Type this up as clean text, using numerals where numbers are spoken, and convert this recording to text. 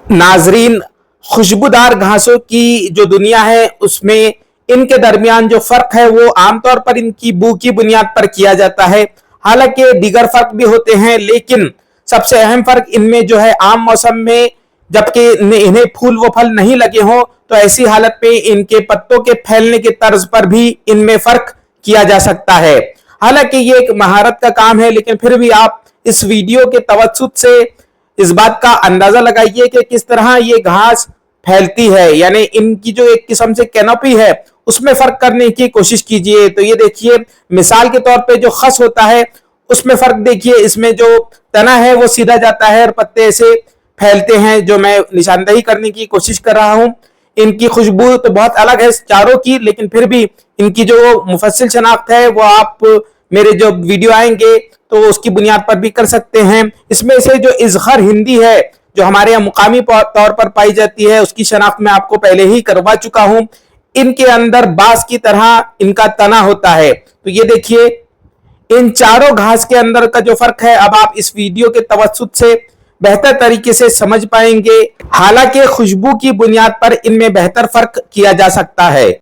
नाजरीन, खुशबूदार घासों की जो दुनिया है उसमें इनके दरमियान जो फर्क है वो आमतौर पर इनकी बू की बुनियाद पर किया जाता है। हालांकि दीगर फर्क भी होते हैं, लेकिन सबसे अहम फर्क इनमें जो है आम मौसम में जबकि इन्हें फूल व फल नहीं लगे हों तो ऐसी हालत में इनके पत्तों के फैलने के तर्ज पर भी इनमें फर्क किया जा सकता है। हालांकि ये एक महारत का काम है, लेकिन फिर भी आप इस वीडियो के तवज्जुद से इस बात का अंदाजा लगाइए कि किस तरह ये घास फैलती है, यानी इनकी जो एक किस्म से कैनोपी है उसमें फर्क करने की कोशिश कीजिए। तो ये देखिए, मिसाल के तौर पे जो खस होता है उसमें फर्क देखिए, इसमें जो तना है वो सीधा जाता है और पत्ते ऐसे फैलते हैं, जो मैं निशानदेही करने की कोशिश कर रहा हूं। इनकी खुशबू तो बहुत अलग है चारों की, लेकिन फिर भी इनकी जो मुफस्सिल शनाख्त है वो आप मेरे जो वीडियो आएंगे तो उसकी बुनियाद पर भी कर सकते हैं। इसमें से जो इज़हर हिंदी है जो हमारे यहाँ मुकामी तौर पर पाई जाती है उसकी शनाख्त मैं आपको पहले ही करवा चुका हूं। इनके अंदर बांस की तरह इनका तना होता है। तो ये देखिए, इन चारों घास के अंदर का जो फर्क है अब आप इस वीडियो के तवज्जुद से बेहतर तरीके से समझ पाएंगे। हालांकि खुशबू की बुनियाद पर इनमें बेहतर फर्क किया जा सकता है।